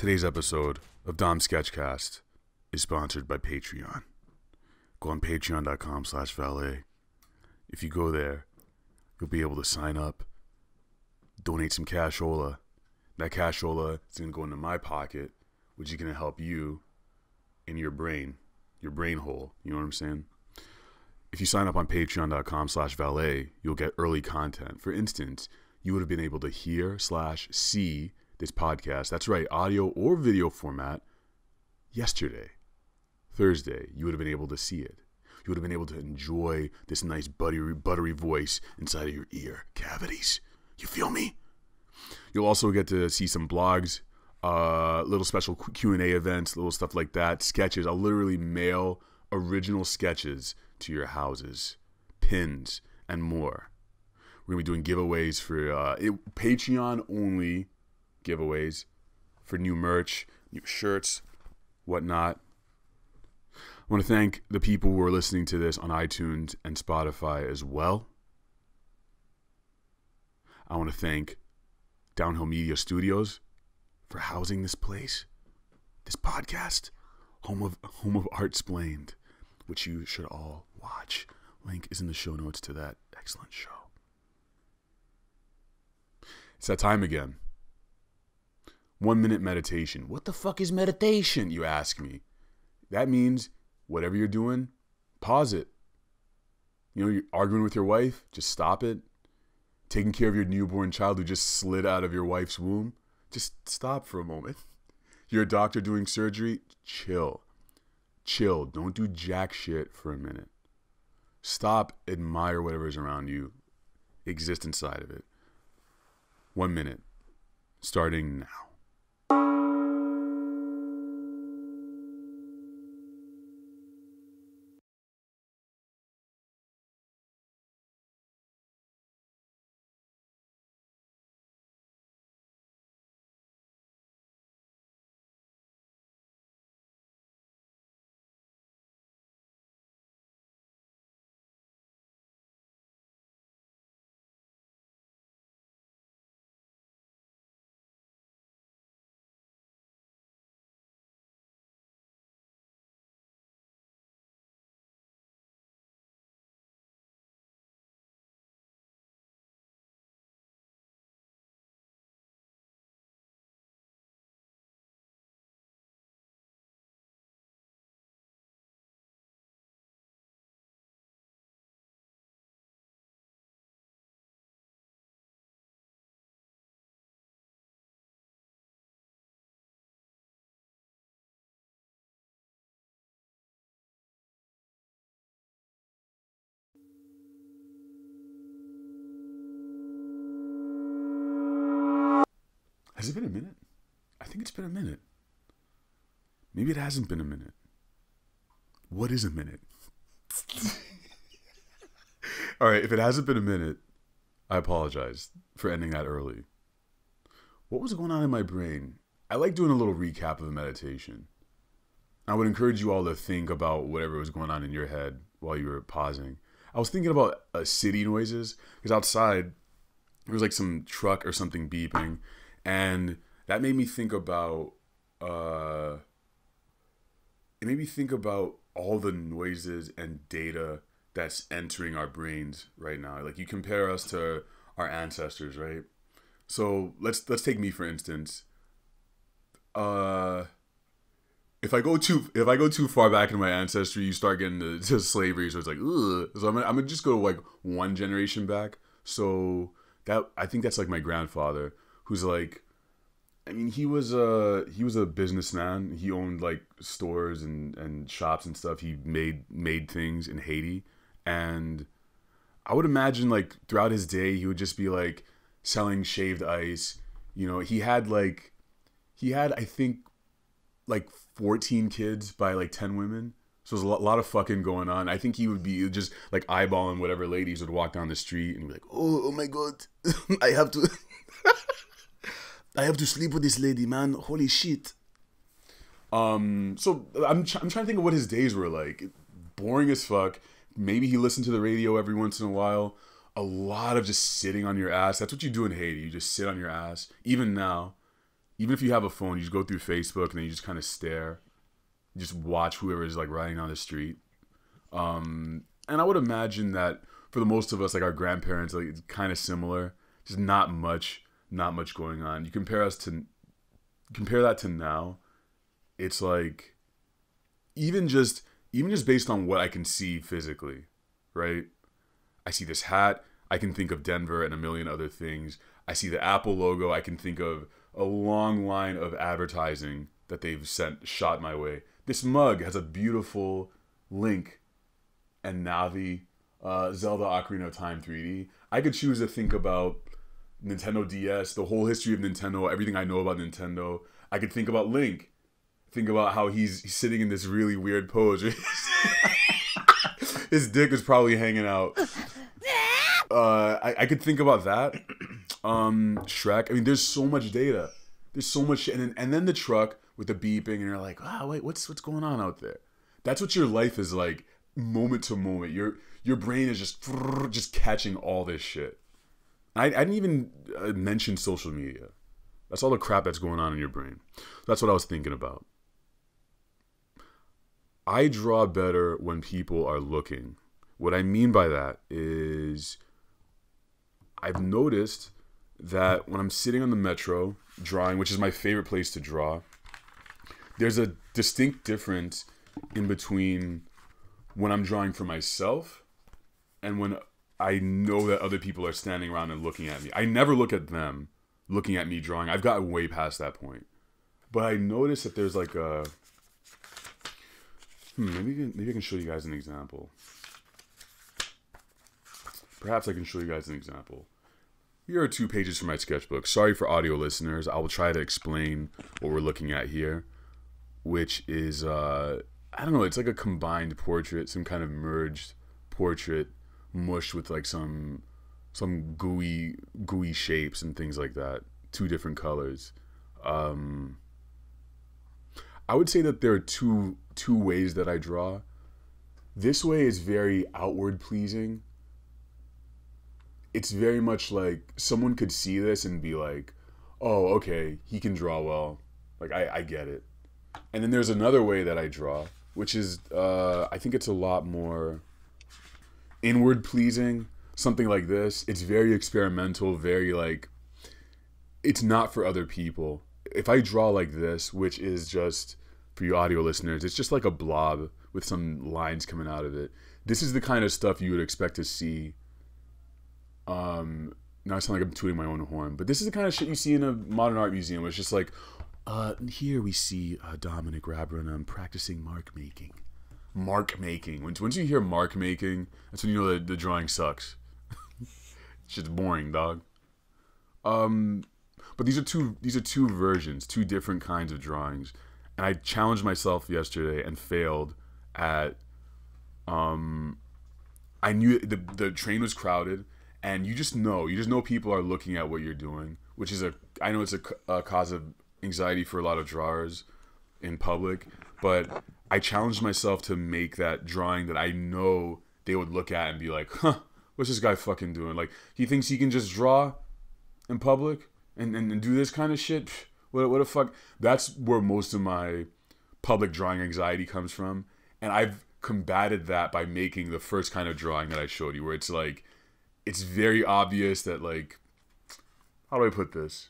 Today's episode of Dom Sketchcast is sponsored by Patreon. Go on patreon.com/valet. If you go there, you'll be able to sign up, donate some cashola. That cashola is going to go into my pocket, which is going to help you in your brain hole. You know what I'm saying? If you sign up on patreon.com/valet, you'll get early content. For instance, you would have been able to hear/see this podcast. That's right, audio or video format. Yesterday, Thursday, you would have been able to see it. You would have been able to enjoy this nice buttery voice inside of your ear cavities. You feel me? You'll also get to see some blogs, little special Q&A events, little stuff like that, sketches. I'll literally mail original sketches to your houses, pins, and more. We're going to be doing giveaways for Patreon only giveaways for new merch, new shirts, whatnot. I want to thank the people who are listening to this on iTunes and Spotify as well. I want to thank Downhill Media Studios for housing this place, this podcast, home of Art Splained, which you should all watch. Link is in the show notes to that excellent show. It's that time again. 1 minute meditation. What the fuck is meditation, you ask me? That means whatever you're doing, pause it. You know, you're arguing with your wife, just stop it. Taking care of your newborn child who just slid out of your wife's womb, just stop for a moment. You're a doctor doing surgery, chill. Chill. Don't do jack shit for a minute. Stop, admire whatever's around you. Exist inside of it. 1 minute. Starting now. Has it been a minute? I think it's been a minute. Maybe it hasn't been a minute. What is a minute? All right, if it hasn't been a minute, I apologize for ending that early. What was going on in my brain? I like doing a little recap of a meditation. I would encourage you all to think about whatever was going on in your head while you were pausing. I was thinking about city noises, because outside there was like some truck or something beeping. And that made me think about, all the noises and data that's entering our brains right now. Like, you compare us to our ancestors, right? So let's take me for instance. If I go too far back in my ancestry, you start getting to slavery. So it's like, ugh. So I'm gonna just go like one generation back. So I think that's like my grandfather, who's like, I mean, he was a businessman. He owned like stores and shops and stuff. He made things in Haiti. And I would imagine like throughout his day, he would just be like selling shaved ice. You know, he had I think like 14 kids by like 10 women. So there's a lot of fucking going on. I think he would be just like eyeballing whatever ladies would walk down the street and be like, oh my God, I have to sleep with this lady, man. Holy shit. So I'm trying to think of what his days were like. Boring as fuck. Maybe he listened to the radio every once in a while. A lot of just sitting on your ass. That's what you do in Haiti. You just sit on your ass. Even now, even if you have a phone, you just go through Facebook and then you just kind of stare. You just watch whoever is like riding down the street. And I would imagine that for the most of us, like our grandparents, like it's kind of similar. Just not much going on. You compare that to now, it's like even just based on what I can see physically, right? I see this hat, I can think of Denver and a million other things. I see the Apple logo, I can think of a long line of advertising that they've shot my way. This mug has a beautiful Link and Navi, Zelda Ocarina of Time 3D. I could choose to think about Nintendo DS, the whole history of Nintendo, everything I know about Nintendo. I could think about Link. Think about how he's sitting in this really weird pose. His dick is probably hanging out. I could think about that. Shrek. I mean, there's so much data. There's so much shit. And then the truck with the beeping, and you're like, wait, what's going on out there? That's what your life is like, moment to moment. Your brain is just catching all this shit. I didn't even mention social media. That's all the crap that's going on in your brain. That's what I was thinking about. I draw better when people are looking. What I mean by that is I've noticed that when I'm sitting on the metro drawing, which is my favorite place to draw, there's a distinct difference in between when I'm drawing for myself and when I know that other people are standing around and looking at me. I never look at them looking at me drawing. I've gotten way past that point. But I notice that there's like a... maybe I can show you guys an example. Perhaps I can show you guys an example. Here are 2 pages from my sketchbook. Sorry for audio listeners. I will try to explain what we're looking at here, which is, I don't know, it's like a combined portrait, some kind of merged portrait, mushed with like some gooey shapes and things like that. 2 different colors. I would say that there are two ways that I draw. This way is very outward pleasing. It's very much like someone could see this and be like, oh, okay, he can draw well. Like, I get it. And then there's another way that I draw, which is, I think it's a lot more inward pleasing. Something like this. It's very experimental, very like, it's not for other people. If I draw like this, which is just, for you audio listeners, it's just like a blob with some lines coming out of it. This is the kind of stuff you would expect to see. Now I sound like I'm tooting my own horn, but this is the kind of shit you see in a modern art museum. It's just like, here we see Dominic Rabranum practicing mark making. Mark making. Once you hear mark making, that's when you know that the drawing sucks. Shit's boring, dog. But these are two versions, 2 different kinds of drawings. And I challenged myself yesterday and failed at, I knew the train was crowded, and you just know people are looking at what you're doing, which is I know it's a cause of anxiety for a lot of drawers in public, but I challenged myself to make that drawing that I know they would look at and be like, huh, what's this guy fucking doing? Like, he thinks he can just draw in public and do this kind of shit? What the fuck? That's where most of my public drawing anxiety comes from. And I've combated that by making the first kind of drawing that I showed you, where it's like, it's very obvious that, like, how do I put this?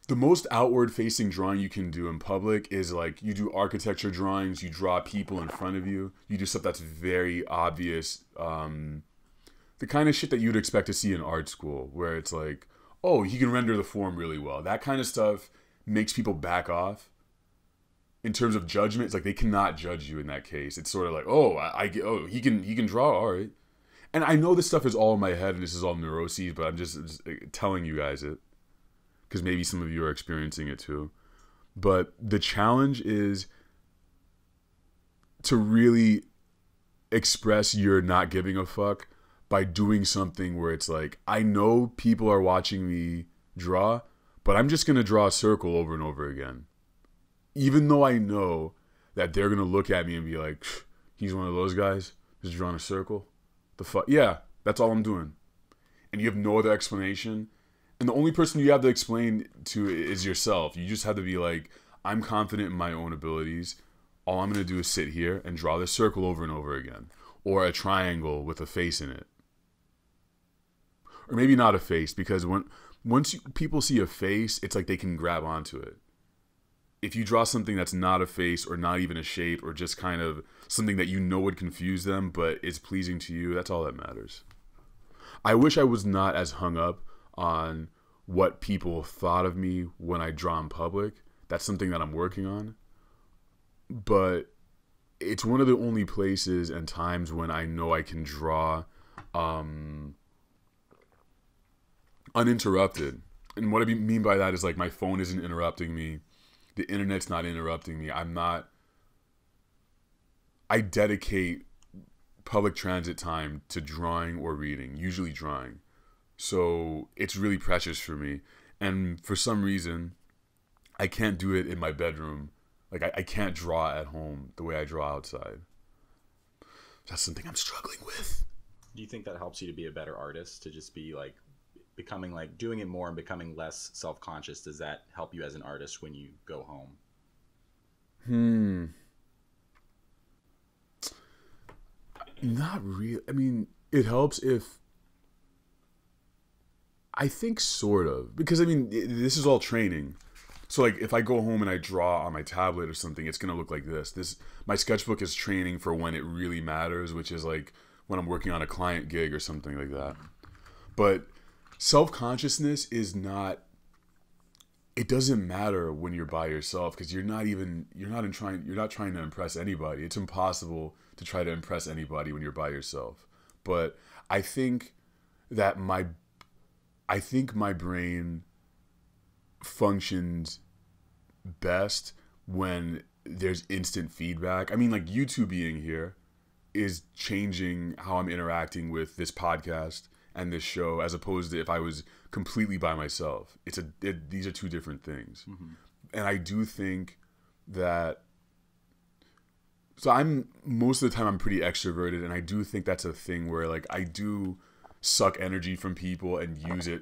The most outward facing drawing you can do in public is like, you do architecture drawings, you draw people in front of you, you do stuff that's very obvious, the kind of shit that you'd expect to see in art school, where it's like, oh, he can render the form really well. That kind of stuff makes people back off. In terms of judgment, it's like they cannot judge you in that case. It's sort of like, oh, he can draw, all right. And I know this stuff is all in my head and this is all neuroses, but I'm just telling you guys it, because maybe some of you are experiencing it too. But the challenge is to really express your not giving a fuck by doing something where it's like, I know people are watching me draw, but I'm just going to draw a circle over and over again. Even though I know that they're going to look at me and be like, he's one of those guys just drawing a circle. The fuck? Yeah, that's all I'm doing. And you have no other explanation. And the only person you have to explain to is yourself. You just have to be like, I'm confident in my own abilities. All I'm going to do is sit here and draw this circle over and over again. Or a triangle with a face in it. Or maybe not a face, because once people see a face, it's like they can grab onto it. If you draw something that's not a face or not even a shape or just kind of something that you know would confuse them but is pleasing to you, that's all that matters. I wish I was not as hung up on what people thought of me when I draw in public. That's something that I'm working on. But it's one of the only places and times when I know I can draw uninterrupted. And what I mean by that is like my phone isn't interrupting me. The internet's not interrupting me. I dedicate public transit time to drawing or reading, usually drawing. So it's really precious for me. And for some reason, I can't do it in my bedroom. Like I can't draw at home the way I draw outside. That's something I'm struggling with. Do you think that helps you to be a better artist, to just be like becoming like doing it more and becoming less self-conscious? Does that help you as an artist when you go home? Not really. I mean, it helps if, I think sort of, because I mean, this is all training. So like if I go home and I draw on my tablet or something, it's going to look like this. My sketchbook is training for when it really matters, which is like when I'm working on a client gig or something like that. But self-consciousness is not, it doesn't matter when you're by yourself, because you're not trying to impress anybody. It's impossible to try to impress anybody when you're by yourself. But I think that my brain functions best when there's instant feedback. I mean, like YouTube being here is changing how I'm interacting with this podcast and this show, as opposed to if I was completely by myself. These are two different things. Mm-hmm. And I do think that, so most of the time I'm pretty extroverted, and I do think that's a thing where like I do suck energy from people and use it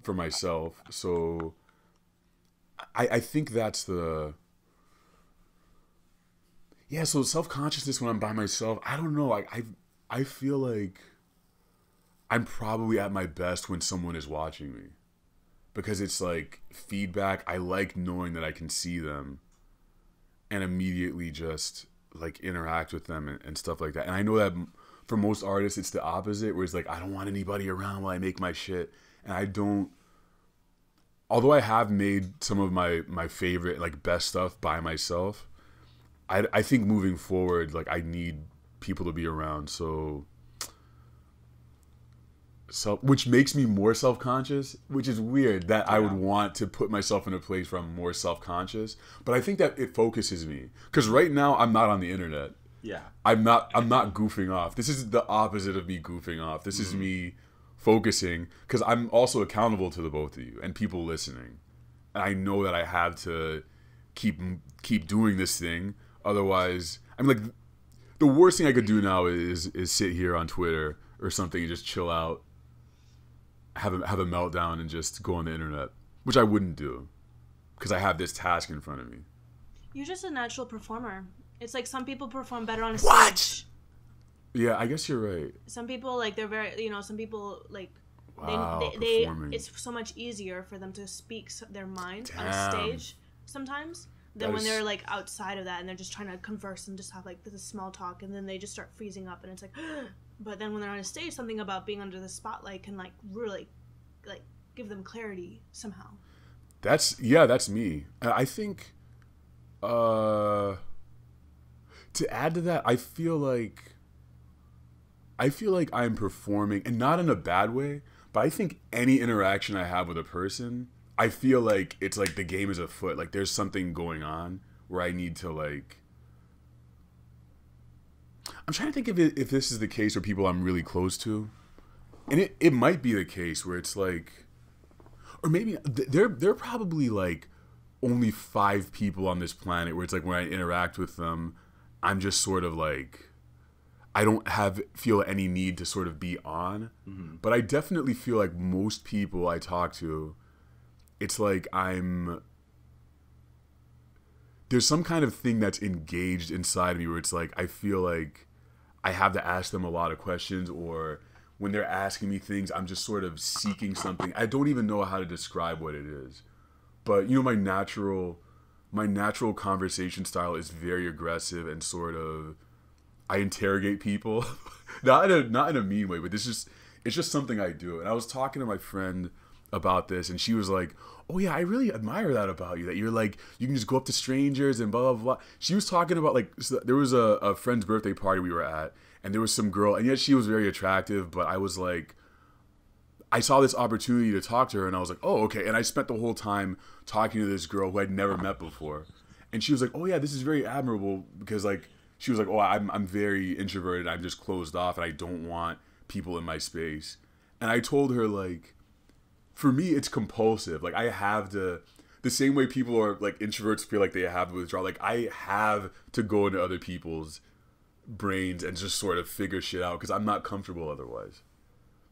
for myself. So I think that's so self-consciousness when I'm by myself, I don't know. I feel like I'm probably at my best when someone is watching me, because it's like feedback. I like knowing that I can see them and immediately just like interact with them and stuff like that. And I know that for most artists, it's the opposite, where it's like, I don't want anybody around while I make my shit. And although I have made some of my favorite, like best stuff by myself, I think moving forward, like I need people to be around. Which makes me more self-conscious, which is weird that I would want to put myself in a place where I'm more self-conscious. But I think that it focuses me, because right now I'm not on the internet. Yeah. I'm not goofing off. This is the opposite of me goofing off. This is me focusing, because I'm also accountable to the both of you and people listening. And I know that I have to keep doing this thing. Otherwise, I'm like, the worst thing I could do now is sit here on Twitter or something and just chill out, have a meltdown, and just go on the internet, which I wouldn't do, because I have this task in front of me. You're just a natural performer. It's like some people perform better on a What? stage. Yeah, I guess you're right. Some people, like, they're very, some people, like, Wow, they it's so much easier for them to speak their mind on a stage sometimes than when they're, like, outside of that and they're just trying to converse and just have, like, this small talk, and then they just start freezing up, and it's like, but then when they're on a stage, something about being under the spotlight can, like, really, like, give them clarity somehow. That's me. I think, to add to that, I feel like I'm performing, and not in a bad way, but I think any interaction I have with a person, I feel like it's like the game is afoot. Like there's something going on where I need to, like, I'm trying to think if this is the case for people I'm really close to. And it might be the case where it's like, or maybe there are probably like only 5 people on this planet where it's like when I interact with them, I'm just sort of like, I don't feel any need to sort of be on. Mm-hmm. But I definitely feel like most people I talk to, it's like there's some kind of thing that's engaged inside of me where it's like I feel like I have to ask them a lot of questions, or when they're asking me things, I'm just sort of seeking something. I don't even know how to describe what it is. But, my natural conversation style is very aggressive and sort of, I interrogate people. not in a mean way, but it's just something I do. And I was talking to my friend about this, and she was like, oh yeah, I really admire that about you, that you're like, you can just go up to strangers and blah, blah, blah. She was talking about, like, so there was a friend's birthday party we were at, and there was some girl, and yet she was very attractive, but I was like, I saw this opportunity to talk to her, and I was like, oh, okay. And I spent the whole time talking to this girl who I'd never met before. And she was like, oh yeah, this is very admirable, because like, she was like, oh, I'm very introverted, I'm just closed off, and I don't want people in my space. And I told her, like, for me, it's compulsive. Like, I have to, the same way people are, like, introverts feel like they have to withdraw, like, I have to go into other people's brains and just sort of figure shit out, because I'm not comfortable otherwise.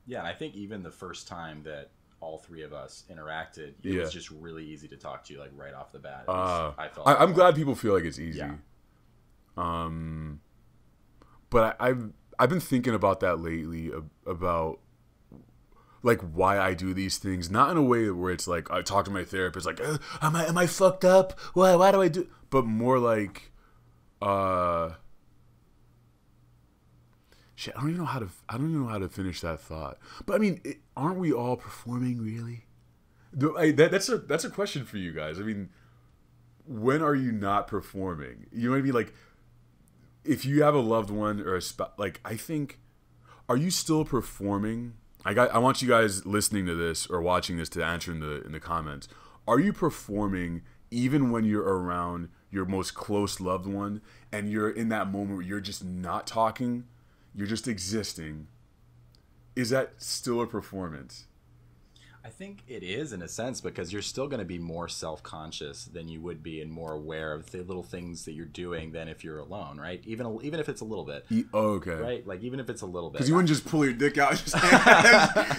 Yeah, and I think even the first time that all three of us interacted, it was just really easy to talk to you, like, right off the bat. I felt I'm glad people feel like it's easy. Yeah. But I've been thinking about that lately, about like why I do these things, not in a way where it's like I talk to my therapist like, am I fucked up? Why do I do? But more like, shit, I don't even know how to finish that thought. But I mean, aren't we all performing really? That's a question for you guys. I mean, when are you not performing? You know what I mean? Like, if you have a loved one or like, I think, are you still performing? I want you guys listening to this or watching this to answer in the comments. Are you performing even when you're around your most close loved one and you're in that moment where you're just not talking, you're just existing? Is that still a performance? I think it is, in a sense, because you're still going to be more self-conscious than you would be and more aware of the little things that you're doing than if you're alone, right? Even if it's a little bit. Okay. Right? Like, even if it's a little bit. Because you wouldn't just pull your dick out.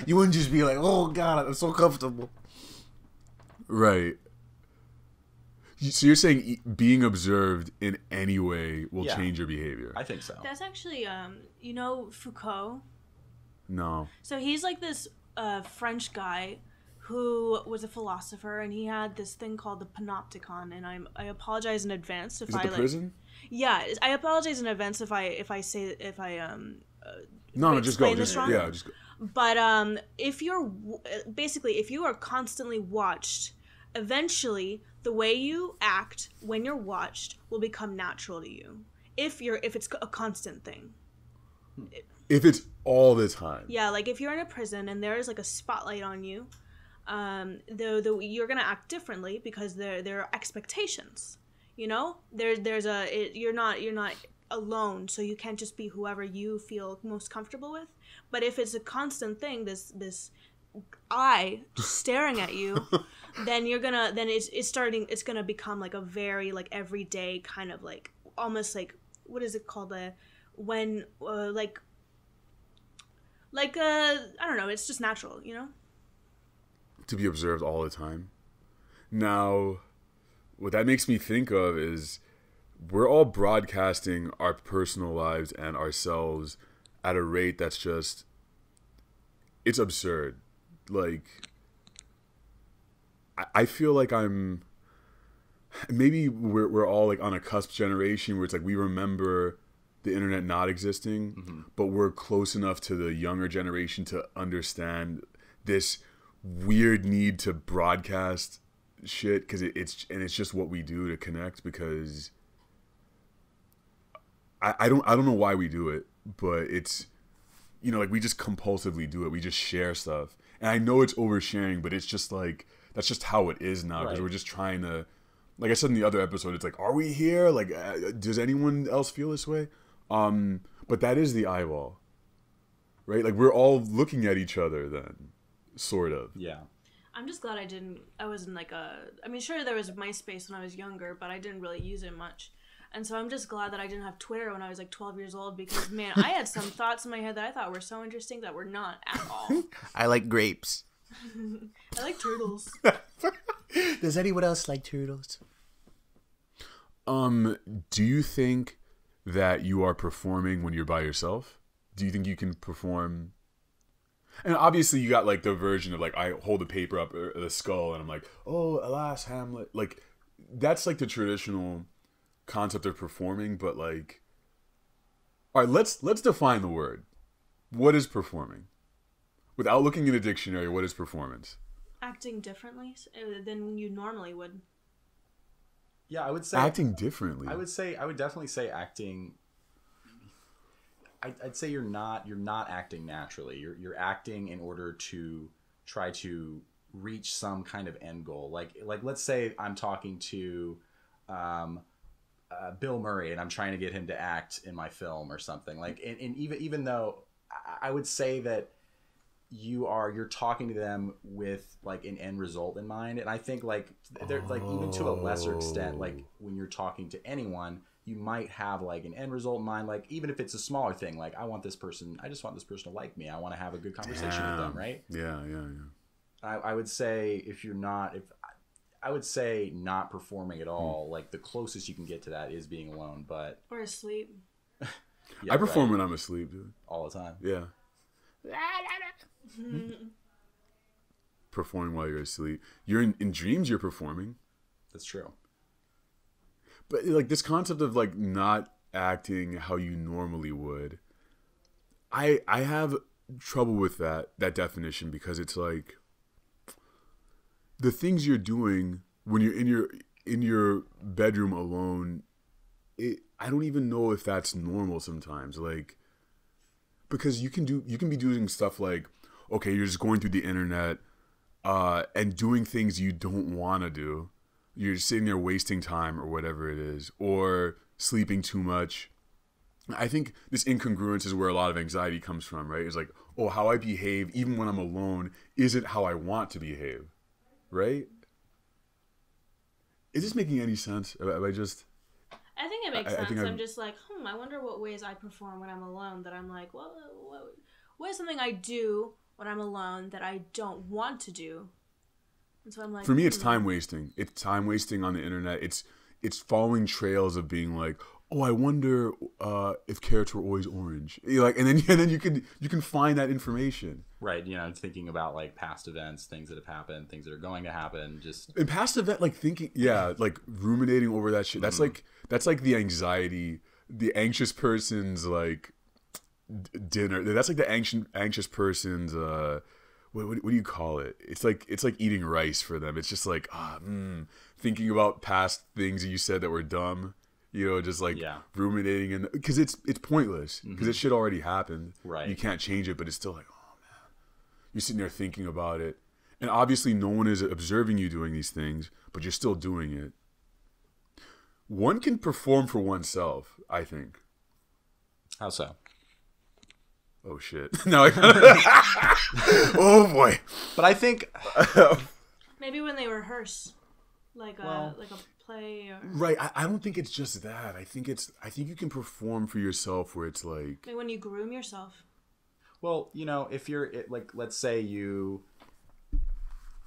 You wouldn't just be like, oh, God, I'm so comfortable. Right. So you're saying being observed in any way will change your behavior? I think so. That's actually, Foucault? No. So he's like this French guy who was a philosopher, and he had this thing called the panopticon, and I apologize in advance if Is it the prison? Yeah, I apologize in advance if I no, just go. Just go. But if you are constantly watched, eventually the way you act when you're watched will become natural to you. If it's a constant thing. If it's all the time. Yeah, like if you're in a prison and there's like a spotlight on you, you're gonna act differently because there are expectations. You know, you're not alone, so you can't just be whoever you feel most comfortable with. But if it's a constant thing, this eye just staring at you, then it's gonna become like a very like everyday kind of like almost like, what is it called, I don't know, it's just natural, you know? To be observed all the time. Now, what that makes me think of is we're all broadcasting our personal lives and ourselves at a rate that's just, it's absurd. Like, I feel like maybe we're all like on a cusp generation where it's like we remember the internet not existing, but we're close enough to the younger generation to understand this weird need to broadcast shit, because it's just what we do to connect. Because I don't know why we do it, but it's, like we just compulsively do it. We just share stuff, and I know it's oversharing, but it's just like that's just how it is now, because we're just trying to, like I said in the other episode, it's like, are we here? Like, does anyone else feel this way? But that is the eyeball, right? Like, we're all looking at each other then, sort of. Yeah. I'm just glad I wasn't like sure there was MySpace when I was younger, but I didn't really use it much. And so I'm just glad that I didn't have Twitter when I was like 12 years old because, man, I had some thoughts in my head that I thought were so interesting that were not at all. I like grapes. I like turtles. Does anyone else like turtles? Do you think that you are performing when you're by yourself? Do you think you can perform? And obviously you got like the version of like I hold the paper up or the skull and I'm like, oh, alas, Hamlet. Like that's like the traditional concept of performing, but like, all right, let's define the word. What is performing? Without looking in a dictionary, what is performance? Acting differently than you normally would. Yeah, I would say acting differently. I would definitely say acting. I'd say you're not acting naturally. You're acting in order to try to reach some kind of end goal. Like let's say I'm talking to Bill Murray and I'm trying to get him to act in my film or something. Like and even though I would say that you're talking to them with like an end result in mind, and I think like they're like even to a lesser extent, like when you're talking to anyone, you might have like an end result in mind, like even if it's a smaller thing, like I just want this person to like me, I want to have a good conversation with them, right? Yeah. I would say I would say not performing at all, like the closest you can get to that is being alone, but or asleep. Yeah, I perform when I'm asleep, dude. All the time. Yeah. Performing while you're asleep. You're in dreams, you're performing. That's true. But like this concept of like not acting how you normally would, I have trouble with that definition because it's like the things you're doing when you're in your bedroom alone, I don't even know if that's normal sometimes. Like because you can be doing stuff like, okay, you're just going through the internet and doing things you don't want to do. You're sitting there wasting time or whatever it is, or sleeping too much. I think this incongruence is where a lot of anxiety comes from, right? It's like, oh, how I behave even when I'm alone isn't how I want to behave, right? Is this making any sense? I think it makes sense. I'm just like, I wonder what ways I perform when I'm alone that I'm like, well, what is something I do when I'm alone that I don't want to do? And so I'm like, for me, it's time wasting. It's time wasting on the internet. It's following trails of being like, oh, I wonder if carrots were always orange. Like, and then you can find that information. Right, thinking about like past events, things that have happened, things that are going to happen. Just in past event, like thinking, like ruminating over that shit. That's like the anxiety, the anxious person's like dinner. That's like the anxious person's what do you call it? It's like eating rice for them. It's just like thinking about past things you said that were dumb. Just like ruminating, and because it's pointless because it shit already happened. Right, you can't change it, but it's still like, oh man, you're sitting there thinking about it, and obviously no one is observing you doing these things, but you're still doing it. One can perform for oneself, I think. How so? Oh shit! No, oh boy. But I think maybe when they rehearse, like a play or... Right. I don't think it's just that. I think you can perform for yourself where it's like when you groom yourself. Well, if you're like, let's say you.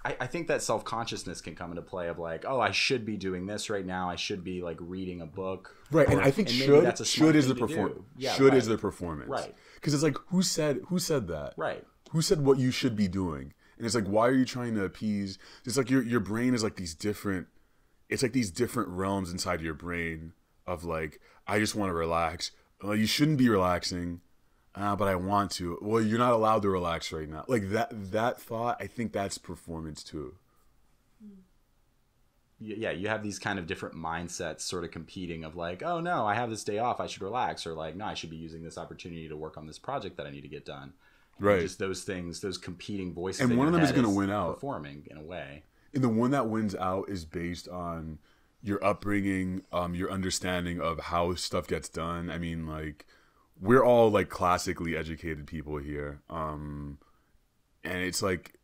I think that self-consciousness can come into play of like, oh, I should be doing this right now. I should be like reading a book. Right, and I think should is the performance. Yeah, should is the performance. Right. Because it's like, who said that? Right. Who said what you should be doing? And it's like, why are you trying to appease? It's like your brain is like these different. It's like these different realms inside your brain of like, I just want to relax. Well, you shouldn't be relaxing. But I want to. Well, you're not allowed to relax right now. Like that thought, I think that's performance too. Yeah, you have these kind of different mindsets sort of competing of like, oh no, I have this day off, I should relax, or like, no, I should be using this opportunity to work on this project that I need to get done. Right. And just those things, those competing voices. And one of them is going to win out. Performing in a way. And the one that wins out is based on your upbringing, your understanding of how stuff gets done. I mean, like, we're all like classically educated people here. And it's like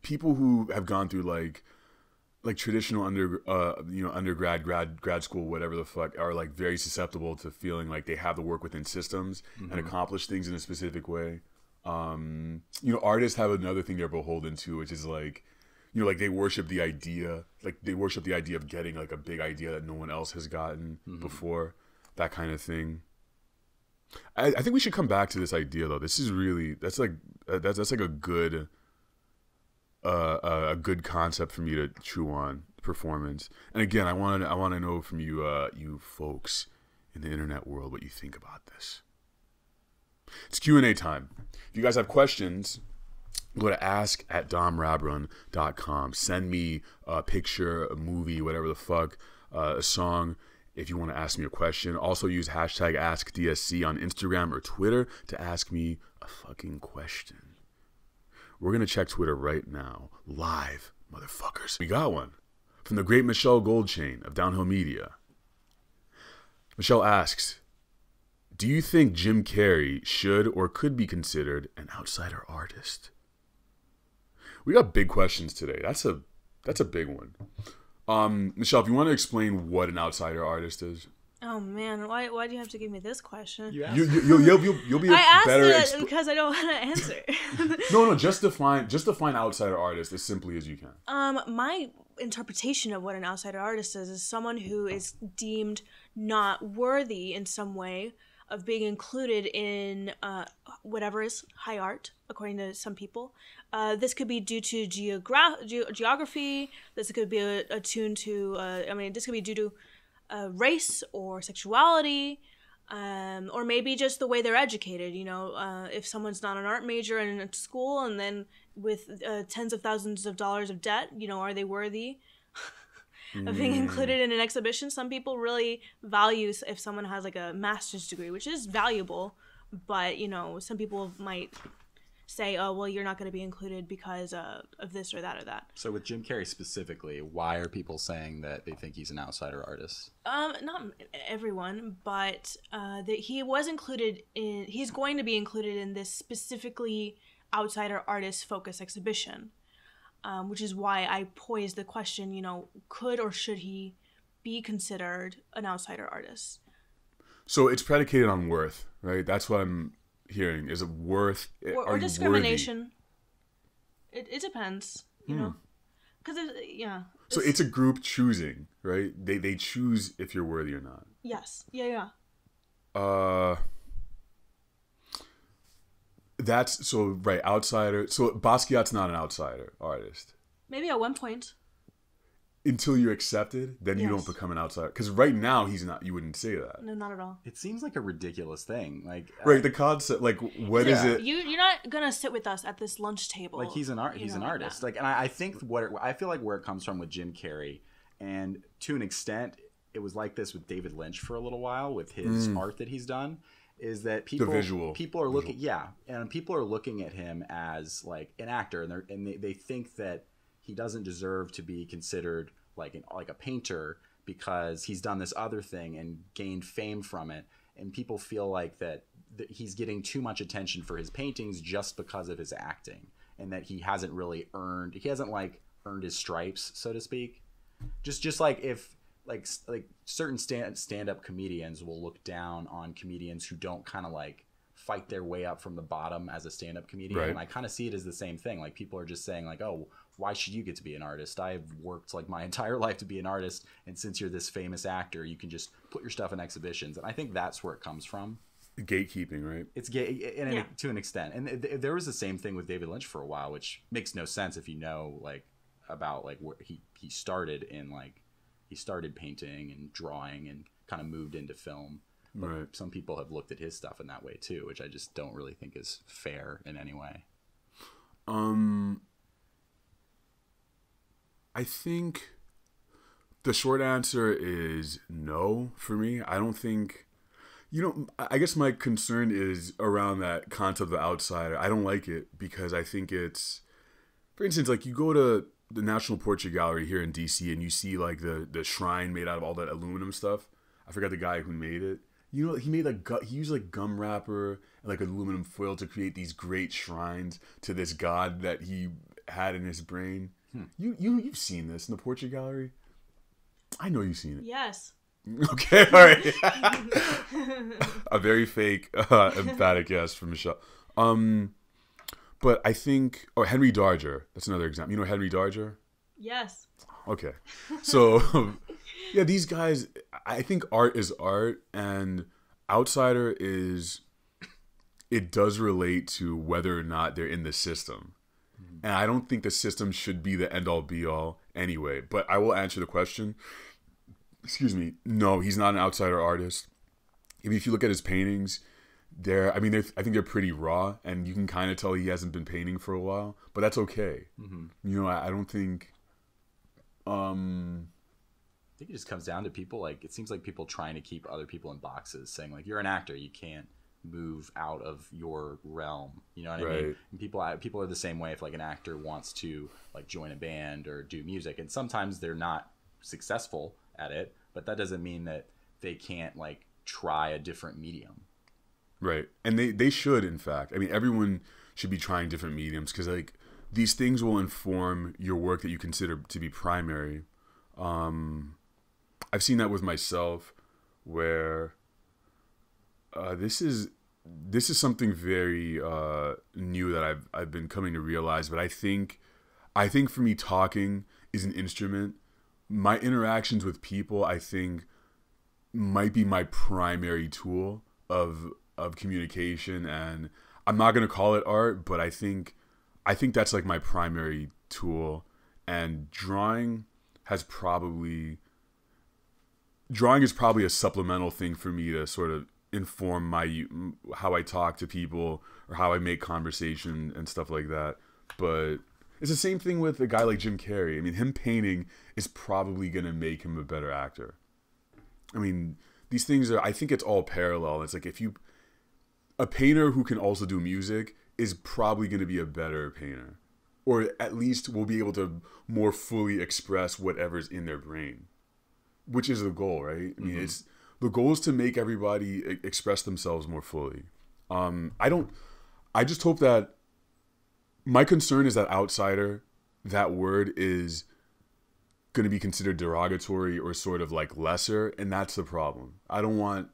people who have gone through like like traditional undergrad, grad school, whatever the fuck, are like very susceptible to feeling like they have to work within systems and accomplish things in a specific way. Artists have another thing they're beholden to, which is like, like they worship the idea, of getting like a big idea that no one else has gotten before, that kind of thing. I think we should come back to this idea though. This is really, that's like a good concept for me to chew on, performance. And again, I want to know from you, you folks in the internet world, what you think about this. It's Q&A time. If you guys have questions, go to ask@domrabrun.com. Send me a picture, a movie, whatever the fuck, a song, if you want to ask me a question. Also use hashtag AskDSC on Instagram or Twitter to ask me a fucking question. We're going to check Twitter right now. Live, motherfuckers. We got one from the great Michelle Goldchain of Downhill Media. Michelle asks, do you think Jim Carrey should or could be considered an outsider artist? We got big questions today. That's a big one. Michelle, if you want to explain what an outsider artist is. Oh man, why do you have to give me this question? You'll be a I better. asked it because I don't want to answer. No, just define outsider artist as simply as you can. My interpretation of what an outsider artist is someone who is deemed not worthy in some way of being included in whatever is high art, according to some people. This could be due to geography. This could be attuned to. This could be due to race or sexuality, or maybe just the way they're educated. If someone's not an art major in school and then with tens of thousands of dollars of debt, are they worthy of being included in an exhibition? Some people really value if someone has like a master's degree, which is valuable, but some people might say, oh well, you're not going to be included because of this or that or that. So with Jim Carrey specifically, why are people saying that they think he's an outsider artist? Not everyone, but he was included in. He's going to be included in this specifically outsider artist focus exhibition. Which is why I posed the question, could or should he be considered an outsider artist? So it's predicated on worth, right? That's what I'm hearing. Is it worth? Or discrimination? It depends, because So it's a group choosing, right? They choose if you're worthy or not. Yes. Yeah. That's so right. Outsider. So Basquiat's not an outsider artist. Maybe at one point. Until you're accepted, then you don't become an outsider. Because right now he's not. You wouldn't say that. No, not at all. It seems like a ridiculous thing. Like right, the concept. Like what is it? You're not gonna sit with us at this lunch table. Like he's an artist. Like, and I think I feel like where it comes from with Jim Carrey, and to an extent, it was like this with David Lynch for a little while with his art that he's done. Is that people are looking people are looking at him as like an actor, and they think that he doesn't deserve to be considered like a painter because he's done this other thing and gained fame from it, and people feel like that he's getting too much attention for his paintings just because of his acting, and that he hasn't earned his stripes, so to speak. Just like if like certain stand-up comedians will look down on comedians who don't kind of like fight their way up from the bottom as a stand-up comedian. Right. And I kind of see it as the same thing. Like people are just saying like, oh, why should you get to be an artist? I've worked like my entire life to be an artist, and since you're this famous actor, you can just put your stuff in exhibitions. And I think that's where it comes from. Gatekeeping, right? It's to an extent. And there was the same thing with David Lynch for a while, which makes no sense if you know like about like where he started in like he started painting and drawing and kind of moved into film. But right. Some people have looked at his stuff in that way too, which I just don't really think is fair in any way. I think the short answer is no for me. I don't think, I guess my concern is around that concept of the outsider. I don't like it because I think it's, for instance, like you go to the National Portrait Gallery here in DC and you see like the shrine made out of all that aluminum stuff. I forgot the guy who made it. He made he used like gum wrapper and like aluminum foil to create these great shrines to this god that he had in his brain. You've seen this in the portrait gallery. I know you've seen it. Yes. Okay, all right. A very fake, emphatic yes from Michelle. But I think, Henry Darger. That's another example. You know Henry Darger? Yes. Okay, so yeah, these guys. I think art is art, and outsider is. It does relate to whether or not they're in the system. And I don't think the system should be the end-all be-all anyway. But I will answer the question. Excuse me. No, he's not an outsider artist. If you look at his paintings, I think they're pretty raw. And you can kind of tell he hasn't been painting for a while. But that's okay. You know, I don't think... I think it just comes down to people, like, it seems like people trying to keep other people in boxes, saying, like, you're an actor, you can't move out of your realm, you know what I mean? And people are the same way. If like an actor wants to like join a band or do music, and sometimes they're not successful at it, but that doesn't mean that they can't like try a different medium, right? And they should, in fact. I mean, everyone should be trying different mediums, because like these things will inform your work that you consider to be primary. I've seen that with myself, where this is something very new that I've been coming to realize. But I think for me, talking is an instrument. My interactions with people, I think, might be my primary tool of communication. And I'm not gonna call it art, but I think that's like my primary tool. And drawing is probably a supplemental thing for me to sort of inform how I talk to people or how I make conversation and stuff like that. But it's the same thing with a guy like Jim Carrey. I mean, him painting is probably going to make him a better actor. I mean, these things I think it's all parallel. It's like a painter who can also do music is probably going to be a better painter, or at least will be able to more fully express whatever's in their brain, which is the goal, right? I mean, the goal is to make everybody express themselves more fully. I just hope that, my concern is that outsider, that word is going to be considered derogatory or sort of like lesser. And that's the problem. I don't want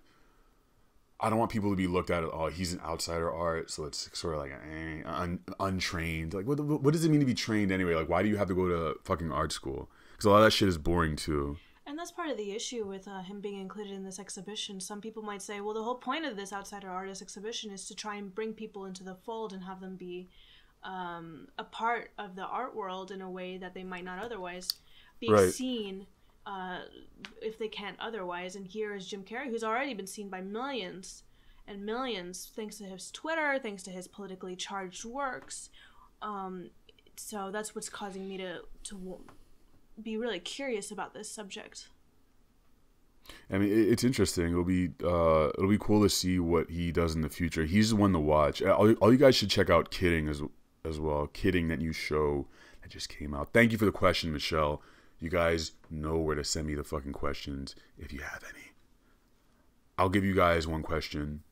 people to be looked at, oh, he's an outsider art, so it's sort of like untrained. Like, what does it mean to be trained anyway? Like, why do you have to go to fucking art school? Because a lot of that shit is boring too. And that's part of the issue with him being included in this exhibition. Some people might say, well, the whole point of this outsider artist exhibition is to try and bring people into the fold and have them be a part of the art world in a way that they might not otherwise be seen, if they can't otherwise. And here is Jim Carrey, who's already been seen by millions and millions thanks to his Twitter, thanks to his politically charged works. So that's what's causing me to be really curious about this subject. I mean, it's interesting. It'll be cool to see what he does in the future. He's the one to watch. All you guys should check out Kidding as well. Kidding, that new show that just came out. Thank you for the question, Michelle. You guys know where to send me the fucking questions if you have any. I'll give you guys one question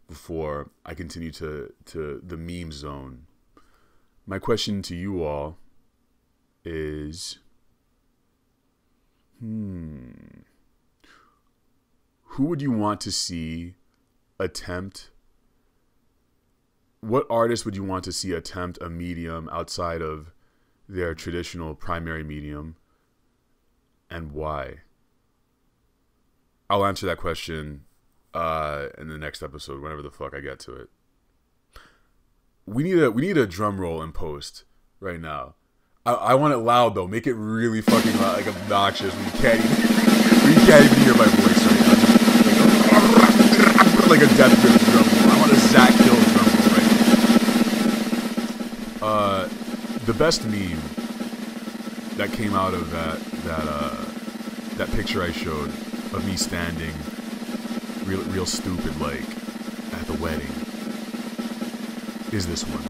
before I continue to the meme zone. My question to you all is, who would you want to see attempt? What artist would you want to see attempt a medium outside of their traditional primary medium, and why? I'll answer that question in the next episode, whenever the fuck I get to it. We need a drum roll in post right now. I want it loud though. Make it really fucking loud, like obnoxious. We can't even hear my voice right now. Like a death grip drum roll. I want a Zach Hill drum roll right now. The best meme that came out of that picture I showed of me standing real stupid like at the wedding is this one.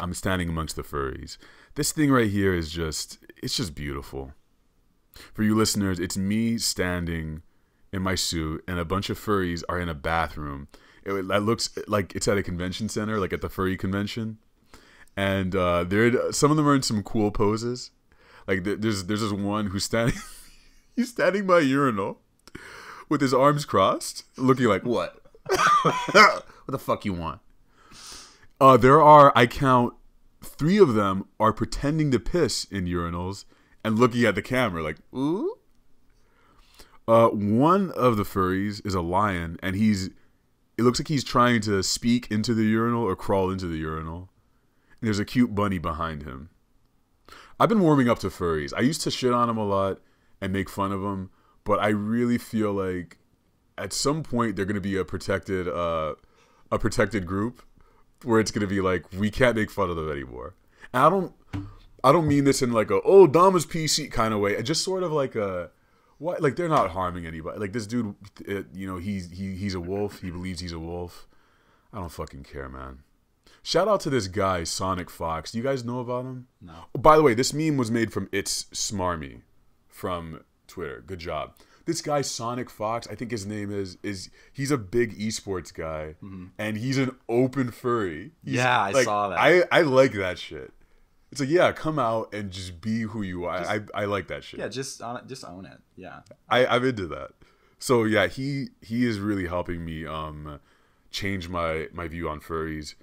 I'm standing amongst the furries. This thing right here is just beautiful. For you listeners, it's me standing in my suit, and a bunch of furries are in a bathroom. That looks like it's at a convention center, like at the furry convention. And some of them are in some cool poses. Like there's this one who's standing he's standing by a urinal with his arms crossed, looking like what? What the fuck you want? There are, I count, 3 of them are pretending to piss in urinals and looking at the camera like, ooh. One of the furries is a lion, and it looks like he's trying to speak into the urinal or crawl into the urinal. And there's a cute bunny behind him. I've been warming up to furries. I used to shit on them a lot and make fun of them, but I really feel like at some point they're going to be a protected group where it's going to be like, we can't make fun of them anymore. And I don't mean this in like a, oh, Dom is PC kind of way. Just sort of like a, what? Like they're not harming anybody. Like this dude, you know, he's a wolf. He believes he's a wolf. I don't fucking care, man. Shout out to this guy, Sonic Fox. Do you guys know about him? No. Oh, by the way, this meme was made from It's Smarmy from Twitter. Good job. This guy, Sonic Fox, I think his name is he's a big esports guy, and he's an open furry. I saw that. I like that shit. It's like, yeah, come out and just be who you are. I like that shit. Yeah, just own it. Yeah. I'm into that. So yeah, he is really helping me change my view on furries.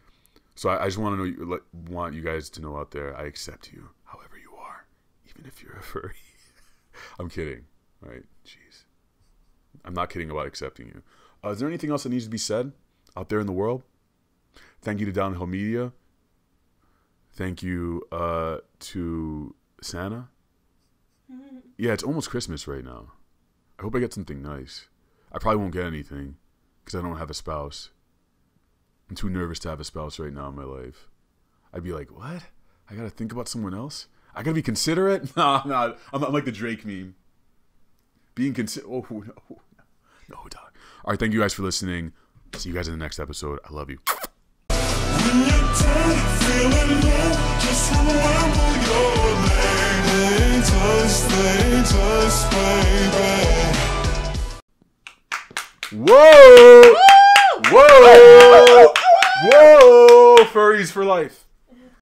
So I just want you guys to know out there, I accept you however you are, even if you're a furry. I'm kidding, right? Jeez. I'm not kidding about accepting you. Is there anything else that needs to be said out there in the world? Thank you to Downhill Media. Thank you to Santa. Yeah, it's almost Christmas right now. I hope I get something nice. I probably won't get anything because I don't have a spouse. I'm too nervous to have a spouse right now in my life. I'd be like, what? I got to think about someone else? I got to be considerate? No. I'm like the Drake meme. Being considerate. Oh, no, dog. All right, thank you guys for listening. See you guys in the next episode. I love you. When you're tired, feeling low, just remember your name. They just, baby. Whoa! Whoa! Whoa! Furries for life.